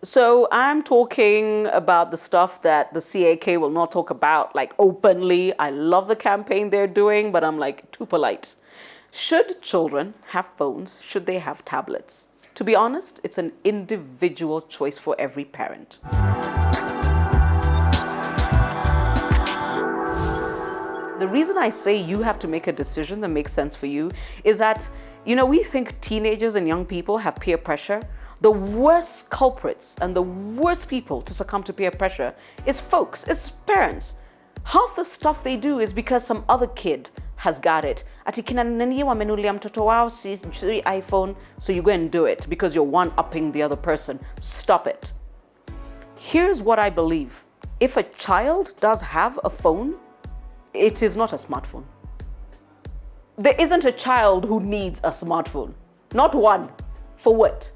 So I'm talking about the stuff that the CAK will not talk about, like openly. I love the campaign they're doing, but I'm like too polite. Should children have phones? Should they have tablets? To be honest, it's an individual choice for every parent. The reason I say you have to make a decision that makes sense for you is that, we think teenagers and young people have peer pressure. The worst culprits and the worst people to succumb to peer pressure is folks, it's parents. Half the stuff they do is because some other kid has got it. Ati kinanani wamenulia mtoto wao si iPhone, so you go and do it because you're one-upping the other person. Stop it. Here's what I believe. If a child does have a phone, it is not a smartphone. There isn't a child who needs a smartphone. Not one. For what?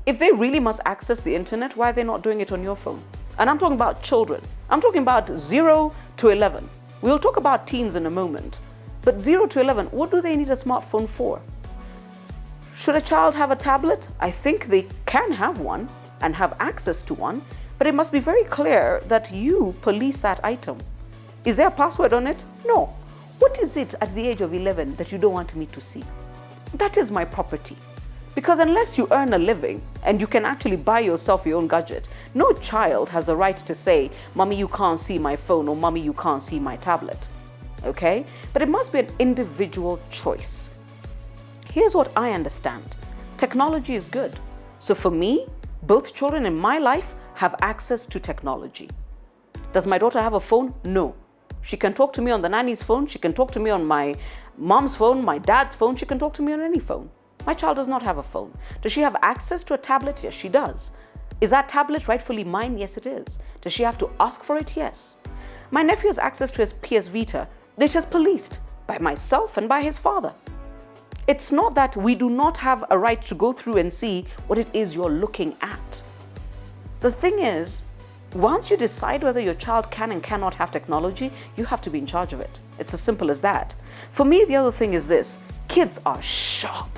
If they really must access the internet, why are they not doing it on your phone? And I'm talking about children. I'm talking about 0 to 11. We'll talk about teens in a moment. But 0 to 11, what do they need a smartphone for? Should a child have a tablet? I think they can have one and have access to one, but it must be very clear that you police that item. Is there a password on it? No. What is it at the age of 11 that you don't want me to see? That is my property. Because unless you earn a living and you can actually buy yourself your own gadget, no child has the right to say, "Mommy, you can't see my phone," or "Mommy, you can't see my tablet." Okay? But it must be an individual choice. Here's what I understand. Technology is good. So for me, both children in my life have access to technology. Does my daughter have a phone? No. She can talk to me on the nanny's phone. She can talk to me on my mom's phone, my dad's phone. She can talk to me on any phone. My child does not have a phone. Does she have access to a tablet? Yes, she does. Is that tablet rightfully mine? Yes, it is. Does she have to ask for it? Yes. My nephew has access to his PS Vita. It is policed by myself and by his father. It's not that we do not have a right to go through and see what it is you're looking at. The thing is, once you decide whether your child can and cannot have technology, you have to be in charge of it. It's as simple as that. For me, the other thing is this: kids are sharp.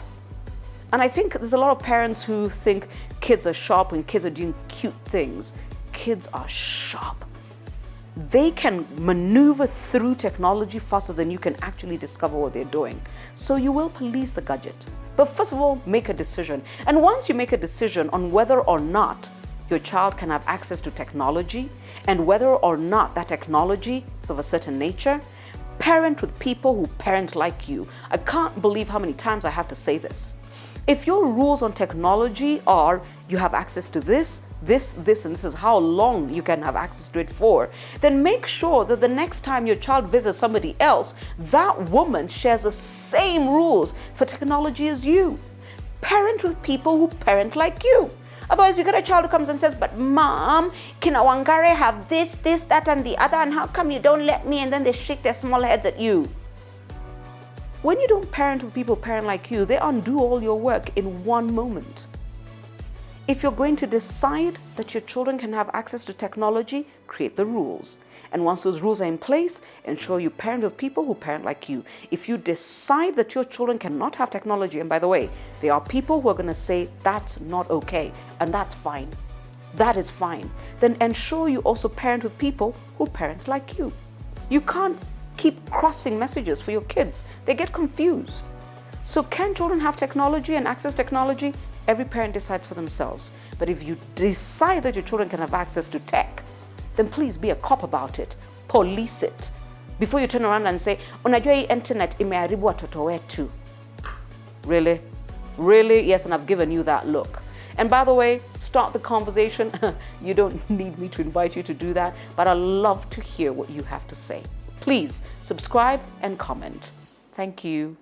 And I think there's a lot of parents who think kids are sharp when kids are doing cute things. Kids are sharp. They can maneuver through technology faster than you can actually discover what they're doing. So you will police the gadget. But first of all, make a decision. And once you make a decision on whether or not your child can have access to technology and whether or not that technology is of a certain nature, parent with people who parent like you. I can't believe how many times I have to say this. If your rules on technology are you have access to this, and this is how long you can have access to it for, then make sure that the next time your child visits somebody else, that woman shares the same rules for technology as you. Parent with people who parent like you. Otherwise, you get a child who comes and says, "But mom, can a Wangare have this, that, and the other, and how come you don't let me?" And then they shake their small heads at you. When you don't parent with people parent like you, they undo all your work in one moment. If you're going to decide that your children can have access to technology, create the rules. And once those rules are in place, ensure you parent with people who parent like you. If you decide that your children cannot have technology, and by the way, there are people who are going to say that's not okay, and that's fine. That is fine. Then ensure you also parent with people who parent like you. You can't keep crossing messages for your kids. They get confused. So can children have technology and access technology? Every parent decides for themselves. But if you decide that your children can have access to tech, then please be a cop about it. Police it. Before you turn around and say, "Unajua hii internet imeharibu watoto wetu." Really? Really? Yes, and I've given you that look. And by the way, start the conversation. You don't need me to invite you to do that, but I love to hear what you have to say. Please subscribe and comment. Thank you.